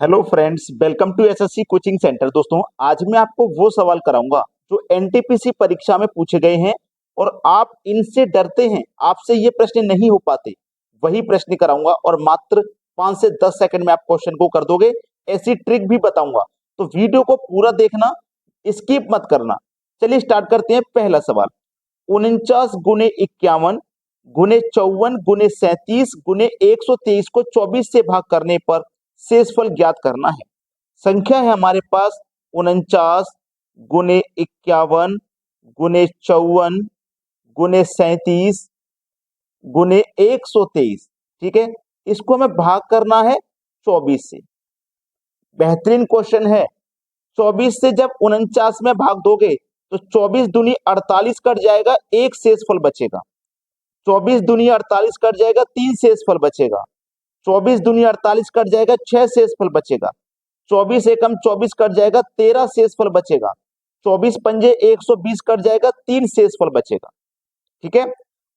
Hello friends, welcome to SSC coaching centre. दोस्तों, आज मैं आपको वो सवाल कराऊंगा जो एनटीपीसी परीक्षा में पूछे गए हैं और आप इनसे डरते हैं, आपसे ये प्रश्न नहीं हो पाते। वही प्रश्न कराऊंगा और मात्र 5 से 10 सेकंड में आप क्वेश्चन को कर दोगे। ऐसी ट्रिक भी बताऊंगा, तो वीडियो को पूरा देखना, स्किप मत करना। चलिए स्टार्ट करते हैं। पहला सवाल, 49 × 51 × 54 × 37 × 123 को 24 से भाग करने पर शेषफल ज्ञात करना है। संख्या है हमारे पास 49 × 51 × 54 × 37 × 123। ठीक है, इसको हमें भाग करना है 24 से। बेहतरीन क्वेश्चन है। 24 से जब 49 में भाग दोगे तो 24 दूनी 48 कट जाएगा, एक शेषफल बचेगा। 24 दूनी 48 कट जाएगा, 3 शेषफल बचेगा। 24 दूनी 48 कट जाएगा, 6 शेषफल बचेगा। 24 एकम 24 कट जाएगा, 13 शेषफल बचेगा। 24 पंजे 120 कट जाएगा, 3 शेषफल बचेगा। ठीक है,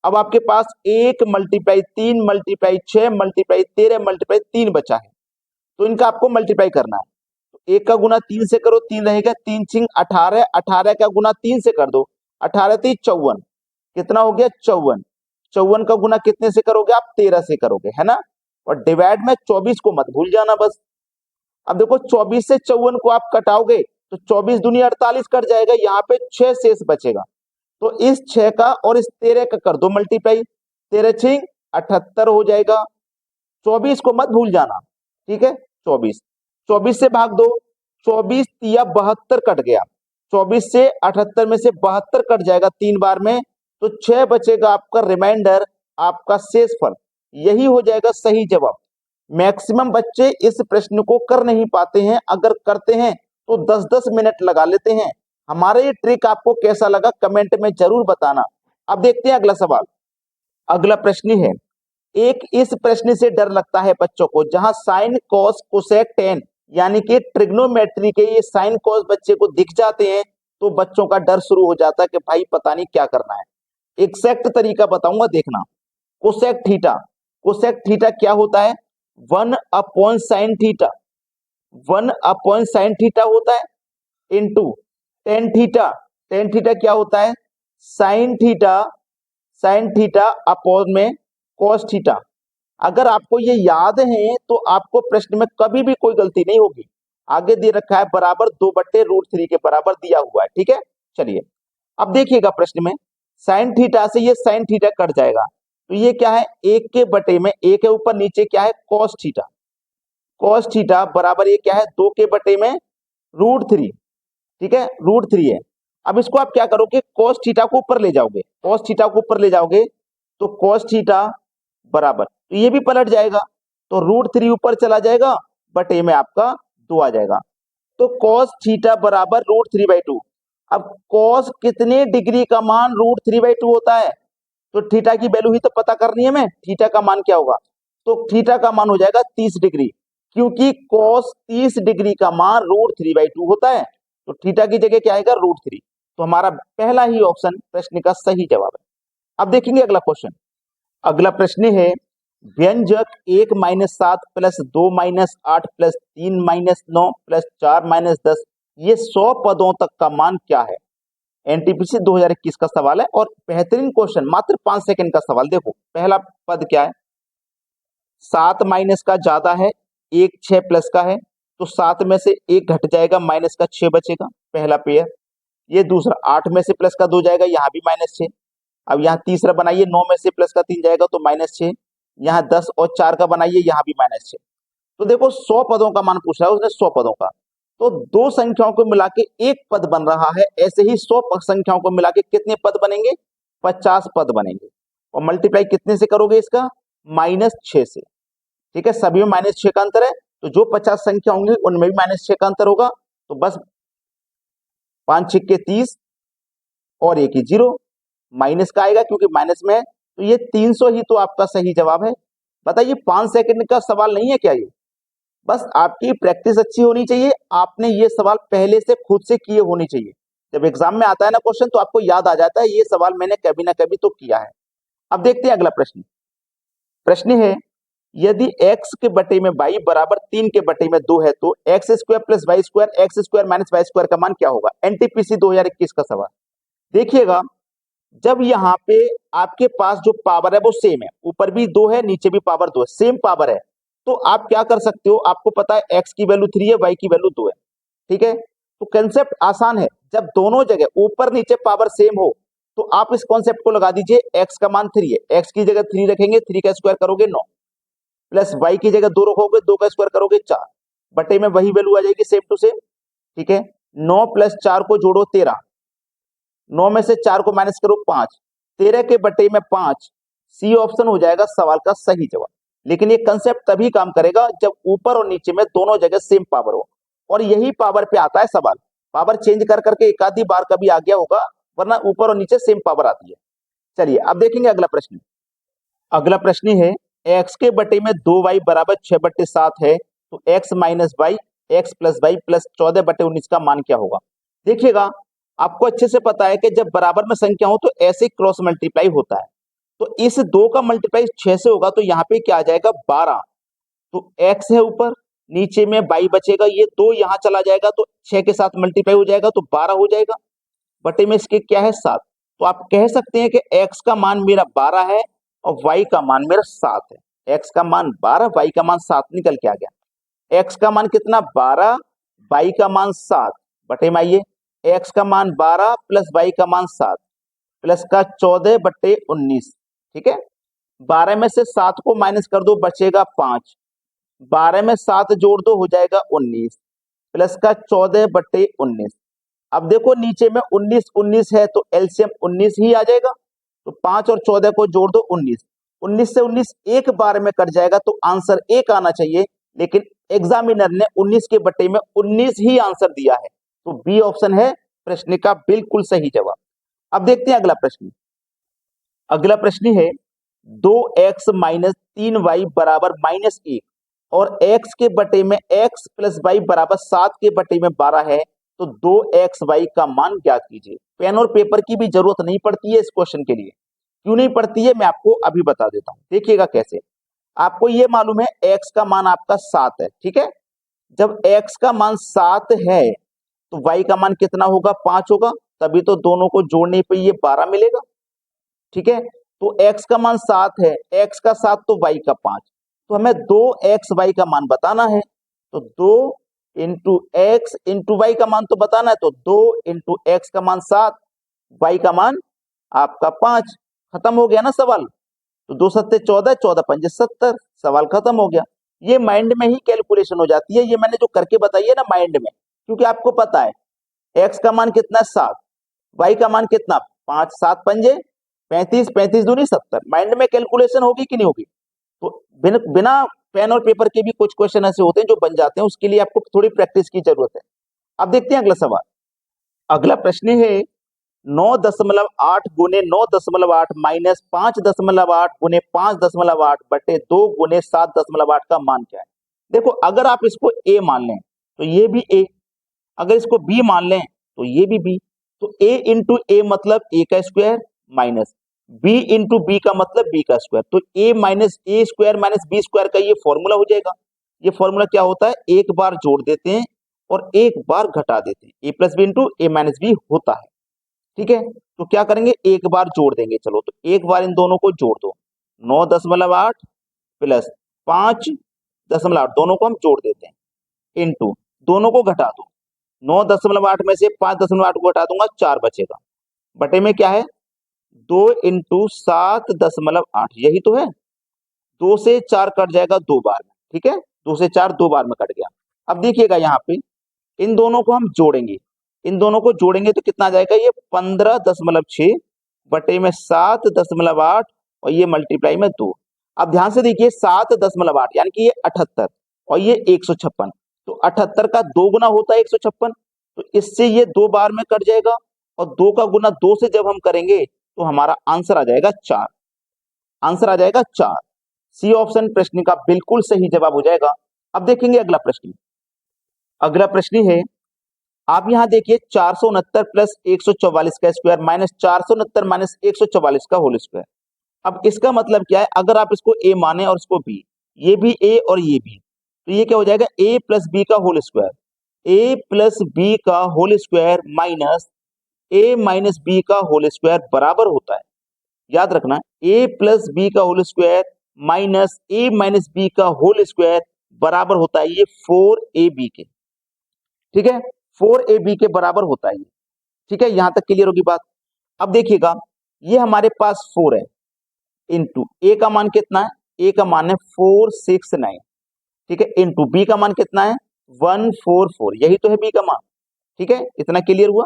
अब आपके पास 1 × 3 × 6 × 13 × 3 बचा है, तो इनका आपको मल्टीप्लाई करना है। तो 1 का गुना 3 से करो, 3 रहेगा, 3 × 18, 18 का गुना 3 से कर दो, 18 × 3 = 54। कितना हो गया? 54। 54 का गुना कितने से करोगे आप? 13 से करोगे, है ना। और डिवाइड में 24 को मत भूल जाना बस। अब देखो, 24 से 54 को आप कटाओगे तो 24 दूनी 48 कट जाएगा, यहाँ पे 6 शेष बचेगा। तो इस 6 का और इस 13 का कर दो मल्टीप्लाई, 13 × 6 = 78 हो जाएगा। 24 को मत भूल जाना, ठीक है। 24 से भाग दो, 24 × 3 = 72 कट गया। 24 से 78 में से 72 कट जाएगा 3 बार में, तो 6 बचेगा आपका रिमाइंडर, आपका शेषफल। यही हो जाएगा सही जवाब। मैक्सिमम बच्चे इस प्रश्न को कर नहीं पाते हैं, अगर करते हैं तो 10-10 मिनट लगा लेते हैं। हमारा ये ट्रिक आपको कैसा लगा कमेंट में जरूर बताना। अब देखते हैं अगला सवाल। अगला प्रश्न है, एक इस प्रश्न से डर लगता है बच्चों को, जहां साइन कॉस कोसेक टेन यानी कि ट्रिग्नोमेट्री के ये साइन कॉस बच्चे को दिख जाते हैं तो बच्चों का डर शुरू हो जाता है कि भाई पता नहीं क्या करना है। एग्जैक्ट तरीका बताऊंगा, देखना। कोसेक थीटा, कोसेक थीटा क्या होता है? 1/sin थीटा, 1/sin थीटा होता है, into tan theta. Tan theta क्या होता है? Sine theta, sine theta upon में कॉस थीटा। अगर आपको ये याद है तो आपको प्रश्न में कभी भी कोई गलती नहीं होगी। आगे दे रखा है बराबर 2/√3 के बराबर दिया हुआ है, ठीक है। चलिए अब देखिएगा प्रश्न में, साइन थीटा से ये साइन थीटा कट जाएगा, तो ये क्या है? 1 के बटे में, 1 के ऊपर नीचे क्या है? Cos theta. कॉस थीटा बराबर ये क्या है? 2 के बटे में √3, ठीक है, √3 है। अब इसको आप क्या करोगे? कॉस थीटा को ऊपर ले जाओगे, कॉस थीटा को ऊपर ले जाओगे तो कॉस थीटा बराबर, तो ये भी पलट जाएगा, तो √3 ऊपर चला जाएगा, बटे में आपका 2 आ जाएगा। तो कॉस थीटा बराबर √3/2। अब कॉस कितने डिग्री का मान √3/2 होता है? तो थीटा की वैल्यू ही तो पता करनी है हमें, थीटा का मान क्या होगा? तो थीटा का मान हो जाएगा 30 डिग्री, क्योंकि cos 30 डिग्री का मान √3/2 होता है। तो थीटा की जगह क्या आएगा? √3। तो हमारा पहला ही ऑप्शन प्रश्न का सही जवाब है। अब देखेंगे अगला क्वेश्चन। अगला प्रश्न है, व्यंजक 1-7 + 2-8 + 3-9 + 4-10 ये 100 पदों तक का मान क्या है? एनटीपीसी 2021 का सवाल है और बेहतरीन क्वेश्चन, मात्र 5 सेकंड का सवाल। देखो पहला पद क्या है? 7 माइनस का ज्यादा है, 1 6 प्लस का है, तो 7 में से 1 घट जाएगा, माइनस का 6 बचेगा, पहला पेयर। ये दूसरा, 8 में से प्लस का 2 जाएगा, यहाँ भी -6। अब यहाँ तीसरा बनाइए, 9 में से प्लस का 3 जाएगा तो -6। यहाँ 10 और 4 का बनाइए, यहाँ भी -6। तो देखो 100 पदों का मान पूछ रहा है उसने, 100 पदों का। तो दो संख्याओं को मिला के एक पद बन रहा है, ऐसे ही 100 संख्याओं को मिला के कितने पद बनेंगे? 50 पद बनेंगे। और मल्टीप्लाई कितने से करोगे इसका? -6 से, ठीक है। सभी में -6 का अंतर है, तो जो 50 संख्या होंगी उनमें भी -6 का अंतर होगा। तो बस 5 6 30 और 1 ही 0, माइनस का आएगा क्योंकि माइनस में है, तो ये 300 ही तो आपका सही जवाब है। बताइए 5 सेकंड का सवाल नहीं है क्या ये? बस आपकी प्रैक्टिस अच्छी होनी चाहिए, आपने ये सवाल पहले से खुद से किए होने चाहिए। जब एग्जाम में आता है ना क्वेश्चन, तो आपको याद आ जाता है ये सवाल मैंने कभी ना कभी तो किया है। अब देखते हैं अगला प्रश्न। प्रश्न है, यदि x के बटे में y बराबर 3 के बटे में 2 है तो x square plus y square x square minus y square का मान क्या होगा? एनटीपीसी 2021 का सवाल। देखिएगा, जब यहाँ पे आपके पास जो पावर है वो सेम है, ऊपर भी 2 है नीचे भी पावर 2 है, सेम पावर है, तो आप क्या कर सकते हो, आपको पता है x की वैल्यू 3 है, y की वैल्यू 2 है, ठीक है। तो कंसेप्ट आसान है, जब दोनों जगह ऊपर नीचे पावर सेम हो तो आप इस कॉन्सेप्ट को लगा दीजिए, x का मान 3 है, x की जगह 3 रखेंगे, 3 का स्क्वायर करोगे 9, प्लस y की जगह 2 रखोगे, 2 का स्क्वायर करोगे 4, बटे में वही वैल्यू आ जाएगी सेम टू सेम, ठीक है। 9 प्लस 4 को जोड़ो 13, 9 में से 4 को माइनस करो 5, 13 के बटे में 5, सी ऑप्शन हो जाएगा सवाल का सही जवाब। लेकिन ये कंसेप्ट तभी काम करेगा जब ऊपर और नीचे में दोनों जगह सेम पावर हो, और यही पावर पे आता है सवाल। पावर चेंज कर करके एक आधी बार कभी आ गया होगा, वरना ऊपर और नीचे सेम पावर आती है। चलिए अब देखेंगे अगला प्रश्न। अगला प्रश्न है, x के बटे में 2y बराबर 6/7 है तो x minus y x plus y plus 14/19 का मान क्या होगा? देखिएगा, आपको अच्छे से पता है कि जब बराबर में संख्या हो तो ऐसे क्रॉस मल्टीप्लाई होता है, तो इस 2 का मल्टीप्लाई 6 से होगा तो यहाँ पे क्या आ जाएगा 12, तो x है ऊपर, नीचे में y बचेगा, ये 2 यहाँ चला जाएगा तो 6 के साथ मल्टीप्लाई हो जाएगा तो 12 हो जाएगा, बटे में इसके क्या है 7। तो आप कह सकते हैं कि x का मान मेरा 12 है और y का मान मेरा 7 है। x का मान 12, y का मान 7 निकल के आ गया। x का मान कितना 12, y का मान 7, बटे में आइए, x का मान 12 प्लस y का मान 7 प्लस का 14/19, ठीक है। 12 में से 7 को माइनस कर दो, बचेगा 5, 12 में 7 जोड़ दो, हो जाएगा 19 प्लस का 14/19। अब देखो नीचे में 19 19 है तो एलसीएम 19 ही आ जाएगा, तो 5 और 14 को जोड़ दो 19, 19 से 19 एक बार में कट जाएगा तो आंसर 1 आना चाहिए, लेकिन एग्जामिनर ने 19 के बटे में 19 ही आंसर दिया है, तो बी ऑप्शन है प्रश्न का बिल्कुल सही जवाब। अब देखते हैं अगला प्रश्न। अगला प्रश्न है, 2x माइनस 3y बराबर -1 और x के बटे में x प्लस y बराबर 7 के बटे में 12 है तो 2xy का मान ज्ञात कीजिए। पेन और पेपर की भी जरूरत नहीं पड़ती है इस क्वेश्चन के लिए। क्यों नहीं पड़ती है मैं आपको अभी बता देता हूं, देखिएगा कैसे। आपको ये मालूम है x का मान आपका 7 है, ठीक है। जब x का मान 7 है तो y का मान कितना होगा 5 होगा, तभी तो दोनों को जोड़ने पे ये 12 मिलेगा, ठीक है। तो x का मान 7 है, x का 7 तो y का 5, तो हमें 2xy का मान बताना है, तो 2 इंटू एक्स इंटू वाई का मान तो बताना है, तो 2 इंटू एक्स का मान 7, y का मान आपका 5, खत्म हो गया ना सवाल। तो 2 सत्ते 14, 14 पंजे 70, सवाल खत्म हो गया। ये माइंड में ही कैलकुलेशन हो जाती है, ये मैंने जो करके बताई है ना माइंड में, क्योंकि आपको पता है x का मान कितना 7, y का मान कितना 5, 7 पंजे 35, 35 दूनी 70, माइंड में कैलकुलेशन होगी कि नहीं होगी। तो बिना पेन और पेपर के भी कुछ क्वेश्चन ऐसे होते हैं जो बन जाते हैं, उसके लिए आपको थोड़ी प्रैक्टिस की जरूरत है। अब देखते हैं अगला सवाल। अगला प्रश्न है 9.8 गुने 9.8 माइनस 5.8 गुने 5.8 बटे 2 गुने 7.8 का मान क्या है? देखो, अगर आप इसको a मान लें तो ये भी a, अगर इसको b मान लें तो ये भी b, तो a इंटू ए मतलब a का square minus b into B का मतलब b का स्क्वायर, तो a minus A square minus B square का ये फॉर्मूला हो जाएगा। ये फॉर्मूला क्या होता है, एक बार जोड़ देते हैं और एक बार घटा देते हैं, a plus B into A minus B होता है, ठीक है। तो क्या करेंगे, एक बार जोड़ देंगे, चलो तो एक बार इन दोनों को जोड़ दो, 9.8 प्लस 5.8 दोनों को हम जोड़ देते हैं, इंटू दोनों को घटा दो, 9.8 में से 5.8 को घटा दूंगा 4 बचेगा, बटे में क्या है 2 इंटू 7.8, यही तो है। 2 से 4 कट जाएगा 2 बार में, ठीक है, 2 से 4 2 बार में कट गया। अब देखिएगा यहाँ पे इन दोनों को हम जोड़ेंगे, इन दोनों को जोड़ेंगे तो कितना आ जाएगा, ये 15.6 बटे में 7.8 और ये मल्टीप्लाई में 2। अब ध्यान से देखिए 7.8 यानी कि ये 78 और ये 156, तो 78 का 2 गुना होता है 156, तो इससे ये 2 बार में कट जाएगा और 2 का गुना 2 से जब हम करेंगे तो हमारा आंसर आ जाएगा 4, आंसर आ जाएगा 4। सी ऑप्शन प्रश्न का बिल्कुल सही जवाब हो जाएगा। अब देखेंगे अगला प्रश्न। अगला प्रश्न है, आप यहां देखिए 469 प्लस 144 का स्क्वायर माइनस 469 माइनस 144 का होल स्क्वायर। अब इसका मतलब क्या है, अगर आप इसको a माने और इसको b, ये भी ए और ये भी, तो ये क्या हो जाएगा ए प्लस बी का होल स्क्वायर, ए प्लस बी का होल स्क्वायर माइनस ए माइनस बी का होल स्क्वायर बराबर होता है, याद रखना, ए प्लस बी का होल स्क्वायर माइनस ए माइनस बी का होल स्क्वायर बराबर होता है ये 4ab के। ठीक है, 4ab के बराबर होता है ये। ठीक है, यहां तक क्लियर होगी बात। अब देखिएगा, ये हमारे पास 4 है, इंटू ए का मान कितना है, ए का मान है 469। ठीक है, इंटू बी का मान कितना है 144, यही तो है बी का मान। ठीक है, इतना क्लियर हुआ,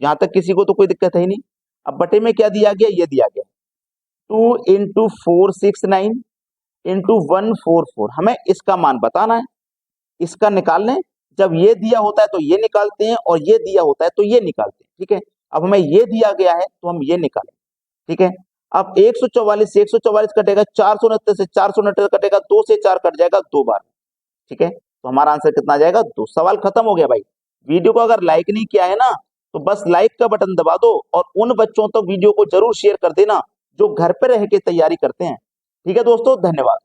यहां तक किसी को तो कोई दिक्कत है ही नहीं। अब बटे में क्या दिया गया, ये दिया गया 2 इंटू 469 इंटू 144, हमें इसका मान बताना है, इसका निकाल लें। जब ये दिया होता है तो ये निकालते हैं, और ये दिया होता है तो ये निकालते हैं। ठीक है, अब हमें ये दिया गया है तो हम ये निकालें। ठीक है, अब 144 से 144 कटेगा, 469 से 469 कटेगा, 2 से 4 कट जाएगा 2 बार। ठीक है, तो हमारा आंसर कितना आ जाएगा 2। सवाल खत्म हो गया भाई। वीडियो को अगर लाइक नहीं किया है ना, तो बस लाइक का बटन दबा दो, और उन बच्चों तक वीडियो को जरूर शेयर कर देना जो घर पे रह के तैयारी करते हैं। ठीक है दोस्तों, धन्यवाद।